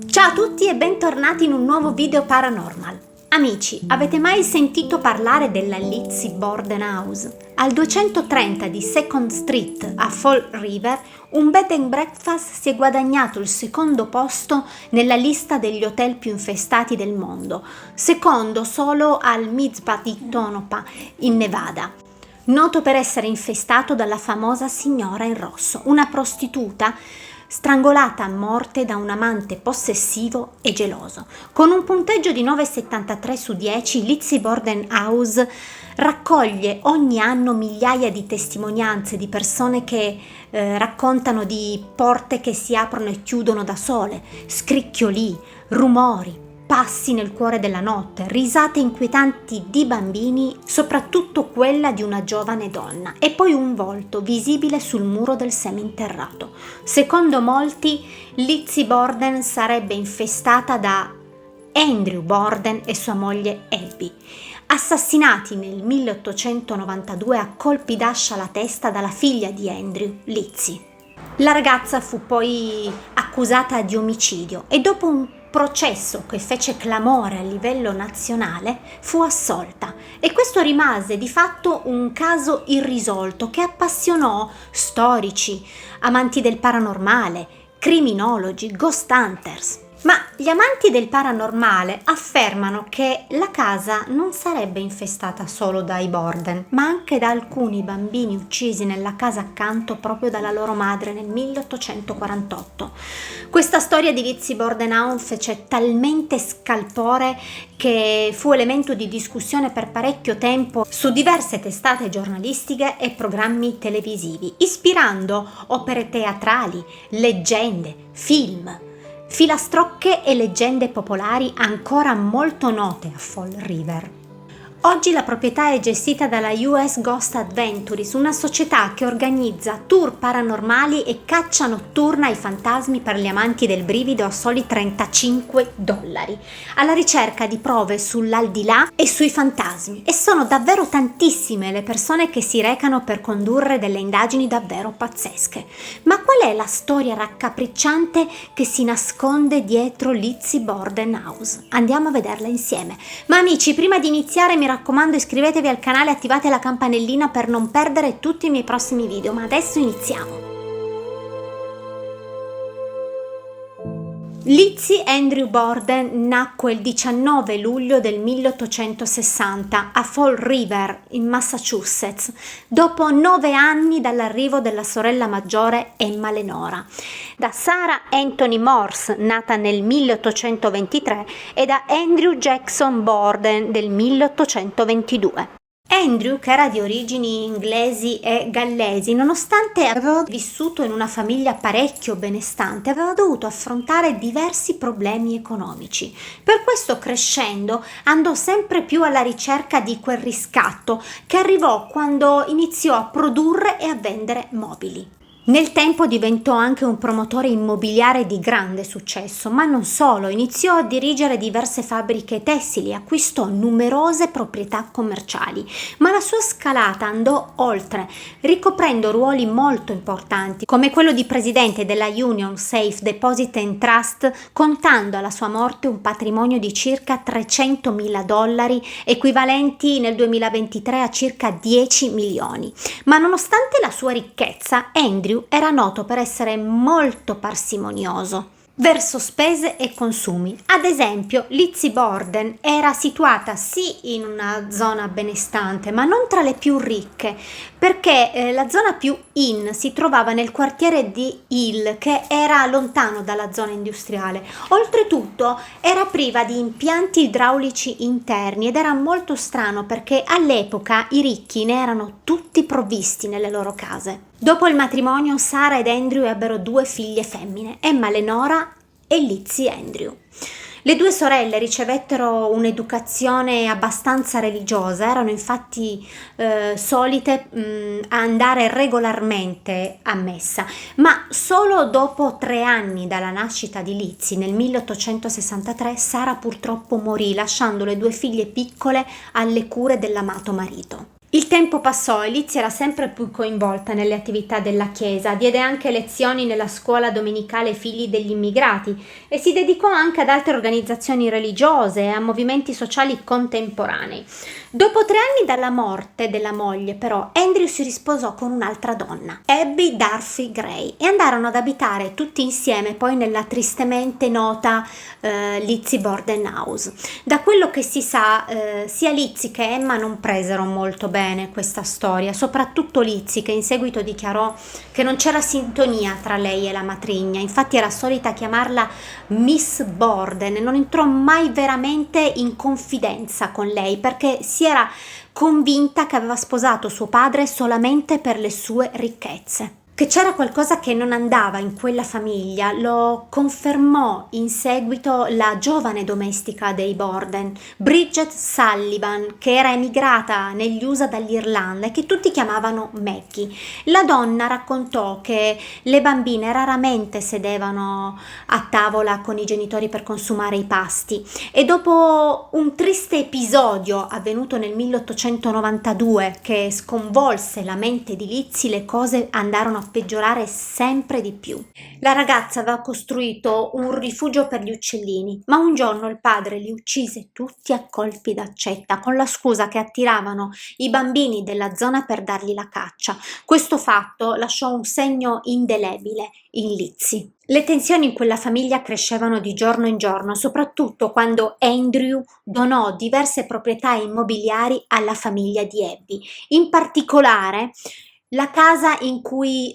Ciao a tutti e bentornati in un nuovo video paranormal. Amici, avete mai sentito parlare della Lizzie Borden House? Al 230 di Second Street a Fall River, un bed and breakfast si è guadagnato il secondo posto nella lista degli hotel più infestati del mondo, secondo solo al Mizpah di Tonopah in Nevada, noto per essere infestato dalla famosa signora in rosso, una prostituta strangolata a morte da un amante possessivo e geloso. Con un punteggio di 9,73 su 10, Lizzie Borden House raccoglie ogni anno migliaia di testimonianze di persone che raccontano di porte che si aprono e chiudono da sole, scricchiolii, rumori, passi nel cuore della notte, risate inquietanti di bambini, soprattutto quella di una giovane donna, e poi un volto visibile sul muro del seminterrato. Secondo molti, Lizzie Borden sarebbe infestata da Andrew Borden e sua moglie Abby, assassinati nel 1892 a colpi d'ascia alla testa dalla figlia di Andrew, Lizzie. La ragazza fu poi accusata di omicidio e dopo un processo che fece clamore a livello nazionale fu assolta, e questo rimase di fatto un caso irrisolto che appassionò storici, amanti del paranormale, criminologi, ghost hunters. Ma gli amanti del paranormale affermano che la casa non sarebbe infestata solo dai Borden, ma anche da alcuni bambini uccisi nella casa accanto proprio dalla loro madre nel 1848. Questa storia di Lizzie Borden House fece talmente scalpore che fu elemento di discussione per parecchio tempo su diverse testate giornalistiche e programmi televisivi, ispirando opere teatrali, leggende, film, filastrocche e leggende popolari ancora molto note a Fall River. Oggi la proprietà è gestita dalla US Ghost Adventures, una società che organizza tour paranormali e caccia notturna ai fantasmi per gli amanti del brivido a soli $35, alla ricerca di prove sull'aldilà e sui fantasmi. E sono davvero tantissime le persone che si recano per condurre delle indagini davvero pazzesche. Ma qual è la storia raccapricciante che si nasconde dietro Lizzie Borden House? Andiamo a vederla insieme. Ma amici, prima di iniziare mi raccomando, iscrivetevi al canale e attivate la campanellina per non perdere tutti i miei prossimi video. Ma adesso iniziamo. Lizzie Andrew Borden nacque il 19 luglio del 1860 a Fall River, in Massachusetts, dopo 9 anni dall'arrivo della sorella maggiore Emma Lenora, da Sarah Anthony Morse, nata nel 1823, e da Andrew Jackson Borden del 1822. Andrew, che era di origini inglesi e gallesi, nonostante aveva vissuto in una famiglia parecchio benestante, aveva dovuto affrontare diversi problemi economici. Per questo, crescendo, andò sempre più alla ricerca di quel riscatto che arrivò quando iniziò a produrre e a vendere mobili. Nel tempo diventò anche un promotore immobiliare di grande successo, ma non solo, iniziò a dirigere diverse fabbriche tessili, acquistò numerose proprietà commerciali, ma la sua scalata andò oltre, ricoprendo ruoli molto importanti, come quello di presidente della Union Safe Deposit and Trust, contando alla sua morte un patrimonio di circa $300.000, equivalenti nel 2023 a circa 10 milioni. Ma nonostante la sua ricchezza, Andrew era noto per essere molto parsimonioso verso spese e consumi. Ad esempio, Lizzie Borden era situata sì in una zona benestante, ma non tra le più ricche, perché la zona più in si trovava nel quartiere di Hill, che era lontano dalla zona industriale. Oltretutto era priva di impianti idraulici interni ed era molto strano perché all'epoca i ricchi ne erano tutti provvisti nelle loro case. Dopo il matrimonio, Sarah ed Andrew ebbero 2 figlie femmine, Emma Lenora e Lizzie Andrew. Le 2 sorelle ricevettero un'educazione abbastanza religiosa, erano infatti solite andare regolarmente a messa, ma solo dopo 3 anni dalla nascita di Lizzie, nel 1863, Sarah purtroppo morì, lasciando le 2 figlie piccole alle cure dell'amato marito. Il tempo passò e Lizzie era sempre più coinvolta nelle attività della chiesa, diede anche lezioni nella scuola domenicale Figli degli immigrati e si dedicò anche ad altre organizzazioni religiose e a movimenti sociali contemporanei. Dopo 3 anni dalla morte della moglie, però, Andrew si risposò con un'altra donna, Abby Darcy Gray, e andarono ad abitare tutti insieme poi nella tristemente nota Lizzie Borden House. Da quello che si sa, sia Lizzie che Emma non presero molto bene questa storia, soprattutto Lizzie, che in seguito dichiarò che non c'era sintonia tra lei e la matrigna, infatti era solita chiamarla Miss Borden e non entrò mai veramente in confidenza con lei perché si era convinta che aveva sposato suo padre solamente per le sue ricchezze. Che c'era qualcosa che non andava in quella famiglia lo confermò in seguito la giovane domestica dei Borden, Bridget Sullivan, che era emigrata negli USA dall'Irlanda e che tutti chiamavano Maggie. La donna raccontò che le bambine raramente sedevano a tavola con i genitori per consumare i pasti e dopo un triste episodio avvenuto nel 1892 che sconvolse la mente di Lizzie, le cose andarono a peggiorare sempre di più. La ragazza aveva costruito un rifugio per gli uccellini, ma un giorno il padre li uccise tutti a colpi d'accetta con la scusa che attiravano i bambini della zona per dargli la caccia. Questo fatto lasciò un segno indelebile in Lizzie. Le tensioni in quella famiglia crescevano di giorno in giorno, soprattutto quando Andrew donò diverse proprietà immobiliari alla famiglia di Abby. In particolare, la casa in cui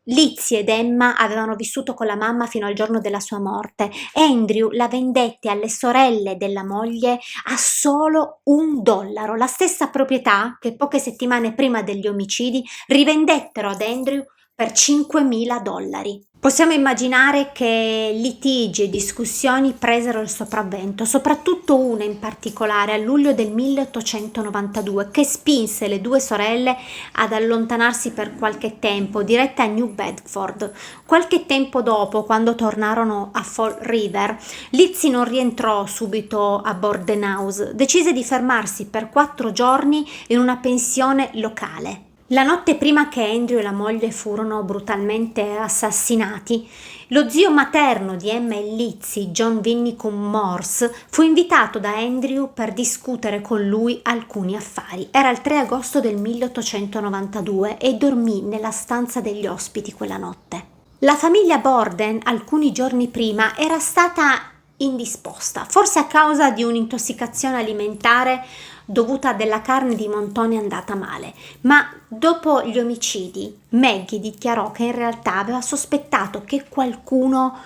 Lizzie ed Emma avevano vissuto con la mamma fino al giorno della sua morte. Andrew la vendette alle sorelle della moglie a solo $1, la stessa proprietà che poche settimane prima degli omicidi rivendettero ad Andrew per $5.000. Possiamo immaginare che litigi e discussioni presero il sopravvento, soprattutto una in particolare a luglio del 1892 che spinse le due sorelle ad allontanarsi per qualche tempo, dirette a New Bedford. Qualche tempo dopo, quando tornarono a Fall River, Lizzie non rientrò subito a Borden House, decise di fermarsi per 4 giorni in una pensione locale. La notte prima che Andrew e la moglie furono brutalmente assassinati, lo zio materno di Emma e Lizzie, John Winnicum Morse, fu invitato da Andrew per discutere con lui alcuni affari. Era il 3 agosto del 1892 e dormì nella stanza degli ospiti quella notte. La famiglia Borden, alcuni giorni prima, era stata indisposta, forse a causa di un'intossicazione alimentare dovuta della carne di montone andata male, ma dopo gli omicidi Maggie dichiarò che in realtà aveva sospettato che qualcuno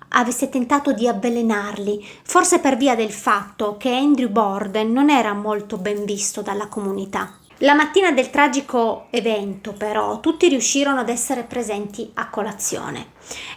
avesse tentato di avvelenarli, forse per via del fatto che Andrew Borden non era molto ben visto dalla comunità. La mattina del tragico evento, però, tutti riuscirono ad essere presenti a colazione.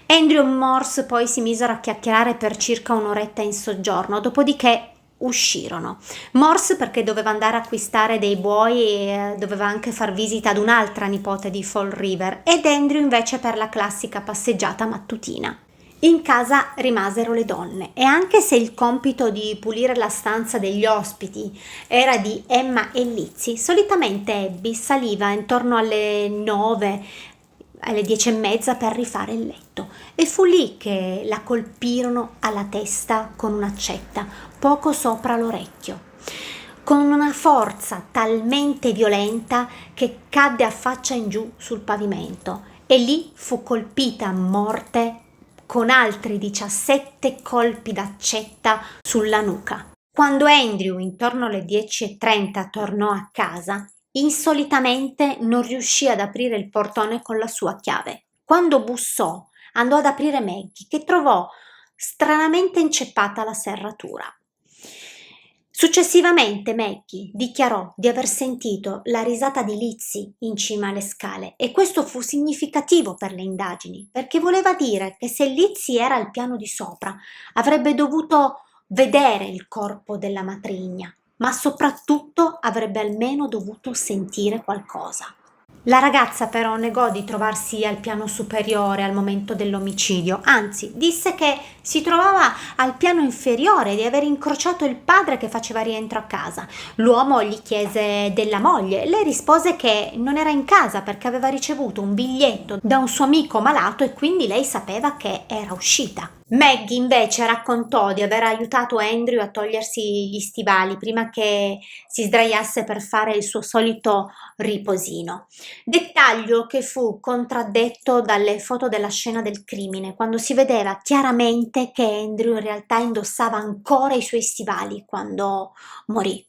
Andrew e Morse poi si misero a chiacchierare per circa un'oretta in soggiorno, dopodiché uscirono. Morse perché doveva andare a acquistare dei buoi e doveva anche far visita ad un'altra nipote di Fall River, ed Andrew invece per la classica passeggiata mattutina. In casa rimasero le donne e anche se il compito di pulire la stanza degli ospiti era di Emma e Lizzie, solitamente Abby saliva intorno alle 9, alle 10:30 per rifare il letto, e fu lì che la colpirono alla testa con un'accetta poco sopra l'orecchio, con una forza talmente violenta che cadde a faccia in giù sul pavimento, e lì fu colpita a morte con altri 17 colpi d'accetta sulla nuca. Quando Andrew, intorno alle 10:30, tornò a casa, insolitamente non riuscì ad aprire il portone con la sua chiave. Quando bussò, andò ad aprire Maggie, che trovò stranamente inceppata la serratura. Successivamente Maggie dichiarò di aver sentito la risata di Lizzie in cima alle scale, e questo fu significativo per le indagini, perché voleva dire che se Lizzie era al piano di sopra avrebbe dovuto vedere il corpo della matrigna, ma soprattutto avrebbe almeno dovuto sentire qualcosa. La ragazza però negò di trovarsi al piano superiore al momento dell'omicidio, anzi disse che si trovava al piano inferiore, di aver incrociato il padre che faceva rientro a casa. L'uomo gli chiese della moglie, lei rispose che non era in casa perché aveva ricevuto un biglietto da un suo amico malato e quindi lei sapeva che era uscita. Maggie invece raccontò di aver aiutato Andrew a togliersi gli stivali prima che si sdraiasse per fare il suo solito riposino. Dettaglio che fu contraddetto dalle foto della scena del crimine, quando si vedeva chiaramente che Andrew in realtà indossava ancora i suoi stivali quando morì.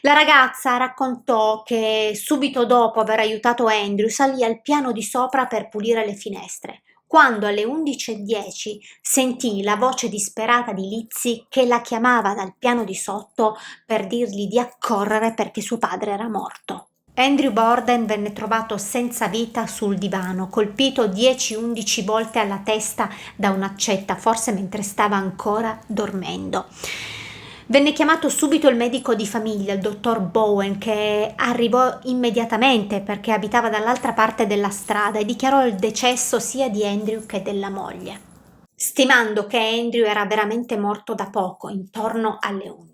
La ragazza raccontò che subito dopo aver aiutato Andrew salì al piano di sopra per pulire le finestre, quando alle 11:10 sentì la voce disperata di Lizzie che la chiamava dal piano di sotto per dirgli di accorrere perché suo padre era morto. Andrew Borden venne trovato senza vita sul divano, colpito 10-11 volte alla testa da un'accetta, forse mentre stava ancora dormendo. Venne chiamato subito il medico di famiglia, il dottor Bowen, che arrivò immediatamente perché abitava dall'altra parte della strada e dichiarò il decesso sia di Andrew che della moglie, stimando che Andrew era veramente morto da poco, intorno alle 11.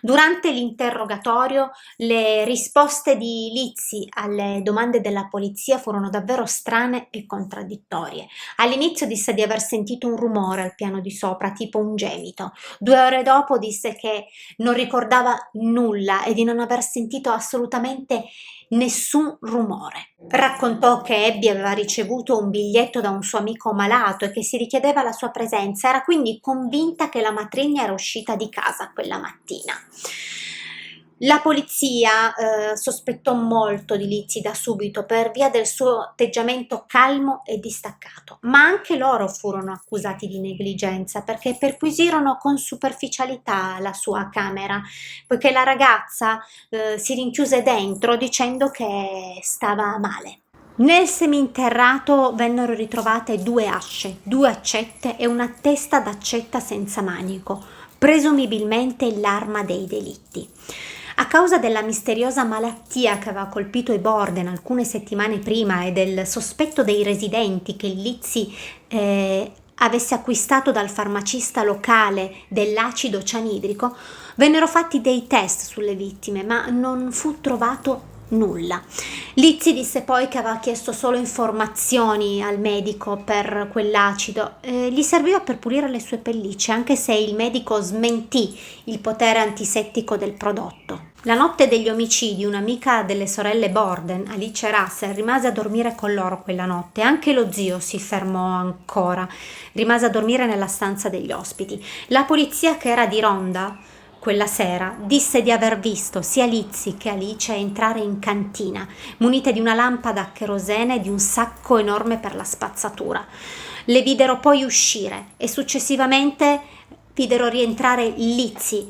Durante l'interrogatorio, le risposte di Lizzie alle domande della polizia furono davvero strane e contraddittorie. All'inizio disse di aver sentito un rumore al piano di sopra, tipo un gemito. 2 ore dopo disse che non ricordava nulla e di non aver sentito assolutamente nessun rumore. Raccontò che Abby aveva ricevuto un biglietto da un suo amico malato e che si richiedeva la sua presenza, era quindi convinta che la matrigna era uscita di casa quella mattina. La polizia sospettò molto di Lizzie da subito per via del suo atteggiamento calmo e distaccato, ma anche loro furono accusati di negligenza perché perquisirono con superficialità la sua camera, poiché la ragazza si rinchiuse dentro dicendo che stava male. Nel seminterrato vennero ritrovate 2 asce, 2 accette e una testa d'accetta senza manico, presumibilmente l'arma dei delitti. A causa della misteriosa malattia che aveva colpito i Borden alcune settimane prima e del sospetto dei residenti che Lizzie avesse acquistato dal farmacista locale dell'acido cianidrico, vennero fatti dei test sulle vittime, ma non fu trovato nulla. Lizzie disse poi che aveva chiesto solo informazioni al medico per quell'acido, gli serviva per pulire le sue pellicce, anche se il medico smentì il potere antisettico del prodotto. La notte degli omicidi, un'amica delle sorelle Borden, Alice Russell, rimase a dormire con loro quella notte. Anche lo zio si fermò ancora, rimase a dormire nella stanza degli ospiti. La polizia, che era di ronda quella sera, disse di aver visto sia Lizzie che Alice entrare in cantina, munite di una lampada a cherosene e di un sacco enorme per la spazzatura. Le videro poi uscire e successivamente videro rientrare Lizzie.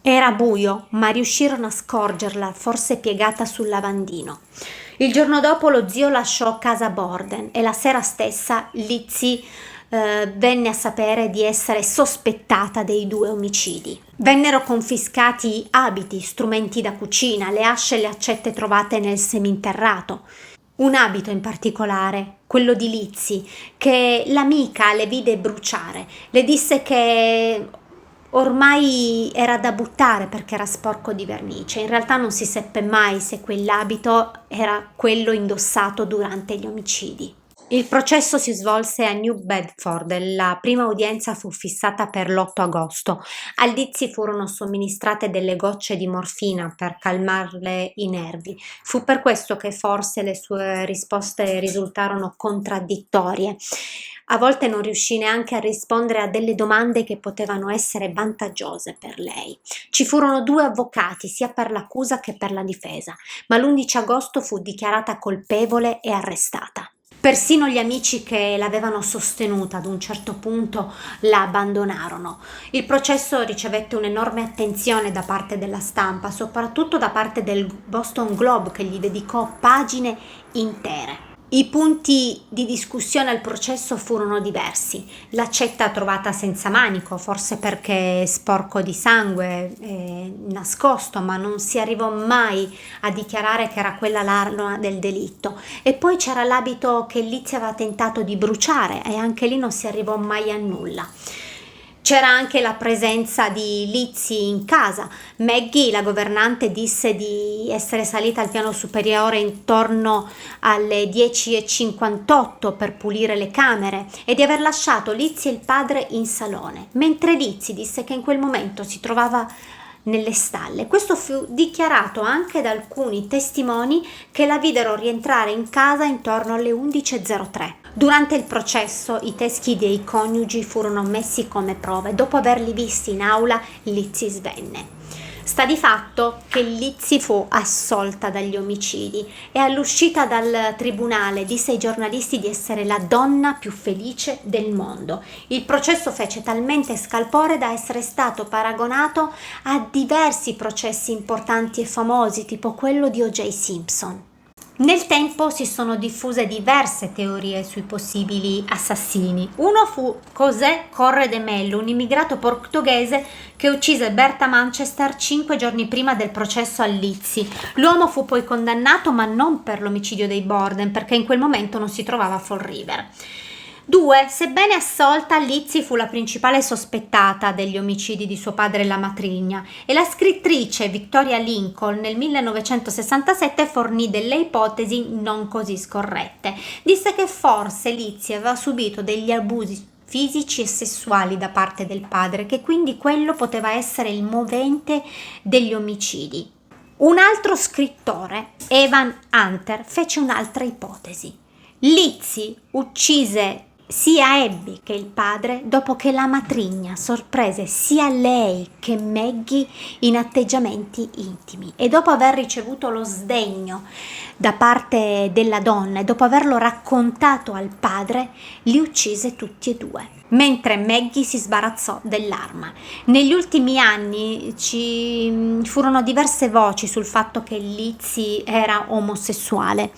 Era buio, ma riuscirono a scorgerla, forse piegata sul lavandino. Il giorno dopo lo zio lasciò casa Borden e la sera stessa Lizzie venne a sapere di essere sospettata dei 2 omicidi. Vennero confiscati abiti, strumenti da cucina, le asce e le accette trovate nel seminterrato. Un abito in particolare, quello di Lizzie, che l'amica le vide bruciare. Le disse che ormai era da buttare perché era sporco di vernice. In realtà non si seppe mai se quell'abito era quello indossato durante gli omicidi. Il processo si svolse a New Bedford, la prima udienza fu fissata per l'8 agosto. A Lizzie furono somministrate delle gocce di morfina per calmarle i nervi. Fu per questo che forse le sue risposte risultarono contraddittorie. A volte non riuscì neanche a rispondere a delle domande che potevano essere vantaggiose per lei. Ci furono 2 avvocati, sia per l'accusa che per la difesa, ma l'11 agosto fu dichiarata colpevole e arrestata. Persino gli amici che l'avevano sostenuta ad un certo punto la abbandonarono. Il processo ricevette un'enorme attenzione da parte della stampa, soprattutto da parte del Boston Globe, che gli dedicò pagine intere. I punti di discussione al processo furono diversi. L'accetta trovata senza manico, forse perché sporco di sangue, nascosto, ma non si arrivò mai a dichiarare che era quella l'arma del delitto. E poi c'era l'abito che Lizzie aveva tentato di bruciare e anche lì non si arrivò mai a nulla. C'era anche la presenza di Lizzie in casa. Maggie, la governante, disse di essere salita al piano superiore intorno alle 10:58 per pulire le camere e di aver lasciato Lizzie e il padre in salone, mentre Lizzie disse che in quel momento si trovava nelle stalle. Questo fu dichiarato anche da alcuni testimoni che la videro rientrare in casa intorno alle 11:03. Durante il processo i teschi dei coniugi furono messi come prove. Dopo averli visti in aula, Lizzie svenne. Sta di fatto che Lizzie fu assolta dagli omicidi e all'uscita dal tribunale disse ai giornalisti di essere la donna più felice del mondo. Il processo fece talmente scalpore da essere stato paragonato a diversi processi importanti e famosi, tipo quello di O.J. Simpson. Nel tempo si sono diffuse diverse teorie sui possibili assassini. Uno fu José Corre de Mello, un immigrato portoghese che uccise Berta Manchester 5 giorni prima del processo a Lizzie. L'uomo fu poi condannato, ma non per l'omicidio dei Borden, perché in quel momento non si trovava a Fall River. 2. Sebbene assolta, Lizzie fu la principale sospettata degli omicidi di suo padre e la matrigna e la scrittrice Victoria Lincoln nel 1967 fornì delle ipotesi non così scorrette. Disse che forse Lizzie aveva subito degli abusi fisici e sessuali da parte del padre, che quindi quello poteva essere il movente degli omicidi. Un altro scrittore, Evan Hunter, fece un'altra ipotesi. Lizzie uccise sia Abby che il padre dopo che la matrigna sorprese sia lei che Maggie in atteggiamenti intimi e dopo aver ricevuto lo sdegno da parte della donna e dopo averlo raccontato al padre, li uccise tutti e due, mentre Maggie si sbarazzò dell'arma. Negli ultimi anni ci furono diverse voci sul fatto che Lizzie era omosessuale.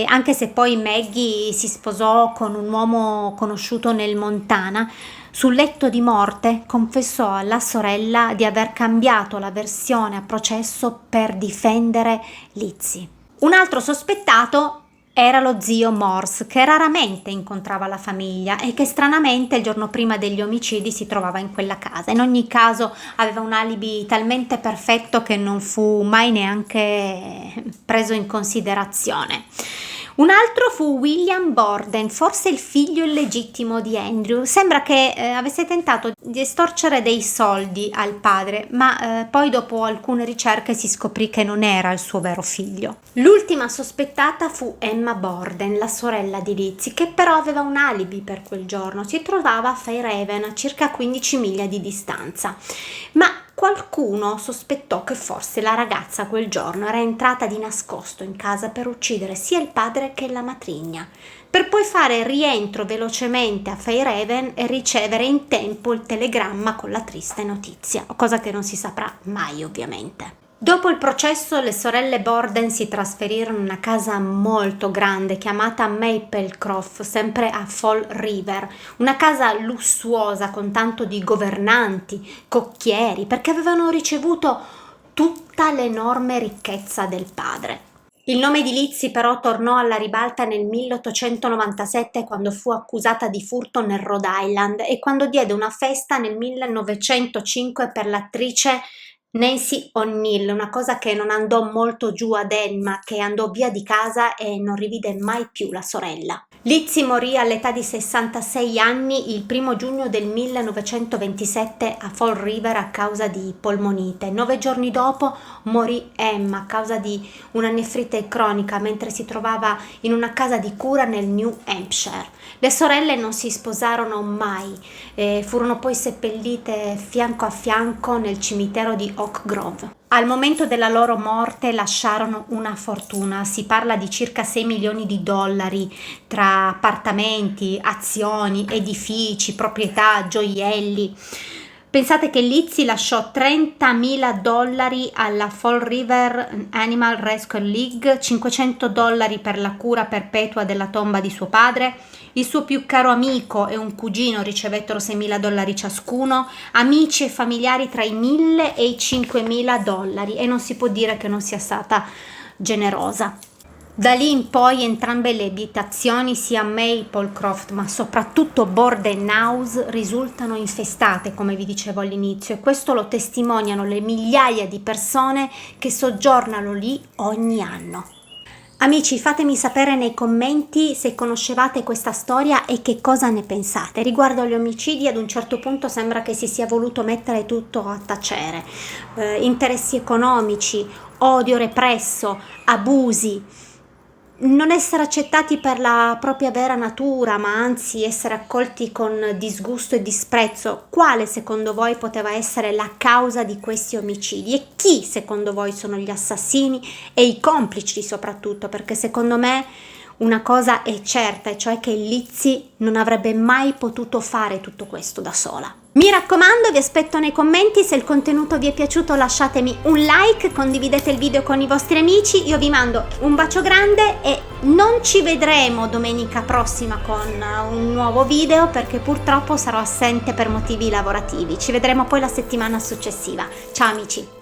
Anche se poi Maggie si sposò con un uomo conosciuto nel Montana, sul letto di morte confessò alla sorella di aver cambiato la versione a processo per difendere Lizzie. Un altro sospettato era lo zio Morse, che raramente incontrava la famiglia e che stranamente il giorno prima degli omicidi si trovava in quella casa. In ogni caso aveva un alibi talmente perfetto che non fu mai neanche preso in considerazione. Un altro fu William Borden, forse il figlio illegittimo di Andrew. Sembra che avesse tentato di estorcere dei soldi al padre, ma poi dopo alcune ricerche si scoprì che non era il suo vero figlio. L'ultima sospettata fu Emma Borden, la sorella di Lizzie, che però aveva un alibi per quel giorno. Si trovava a Fairhaven, a circa 15 miglia di distanza. Ma qualcuno sospettò che forse la ragazza quel giorno era entrata di nascosto in casa per uccidere sia il padre che la matrigna, per poi fare rientro velocemente a Fairhaven e ricevere in tempo il telegramma con la triste notizia, cosa che non si saprà mai ovviamente. Dopo il processo le sorelle Borden si trasferirono in una casa molto grande chiamata Maplecroft, sempre a Fall River, una casa lussuosa con tanto di governanti, cocchieri, perché avevano ricevuto tutta l'enorme ricchezza del padre. Il nome di Lizzie però tornò alla ribalta nel 1897 quando fu accusata di furto nel Rhode Island e quando diede una festa nel 1905 per l'attrice Nancy O'Neill, una cosa che non andò molto giù ad Emma, che andò via di casa e non rivide mai più la sorella. Lizzie morì all'età di 66 anni il 1 giugno del 1927 a Fall River a causa di polmonite. 9 giorni dopo morì Emma a causa di una nefrite cronica mentre si trovava in una casa di cura nel New Hampshire. Le sorelle non si sposarono mai, furono poi seppellite fianco a fianco nel cimitero di Oak Grove. Al momento della loro morte lasciarono una fortuna, si parla di circa 6 milioni di dollari tra appartamenti, azioni, edifici, proprietà, gioielli. Pensate che Lizzie lasciò $30.000 alla Fall River Animal Rescue League, $500 per la cura perpetua della tomba di suo padre, il suo più caro amico e un cugino ricevettero $6.000 ciascuno, amici e familiari tra i $1.000 e i $5.000, e non si può dire che non sia stata generosa. Da lì in poi entrambe le abitazioni, sia Maplecroft ma soprattutto Borden House, risultano infestate, come vi dicevo all'inizio, e questo lo testimoniano le migliaia di persone che soggiornano lì ogni anno. Amici, fatemi sapere nei commenti se conoscevate questa storia e che cosa ne pensate. Riguardo agli omicidi, ad un certo punto sembra che si sia voluto mettere tutto a tacere. Interessi economici, odio represso, abusi, non essere accettati per la propria vera natura, ma anzi essere accolti con disgusto e disprezzo. Quale secondo voi poteva essere la causa di questi omicidi? E chi secondo voi sono gli assassini e i complici soprattutto? Perché secondo me una cosa è certa, e cioè che Lizzie non avrebbe mai potuto fare tutto questo da sola. Mi raccomando, vi aspetto nei commenti. Se il contenuto vi è piaciuto lasciatemi un like, condividete il video con i vostri amici, io vi mando un bacio grande e non ci vedremo domenica prossima con un nuovo video perché purtroppo sarò assente per motivi lavorativi. Ci vedremo poi la settimana successiva. Ciao amici!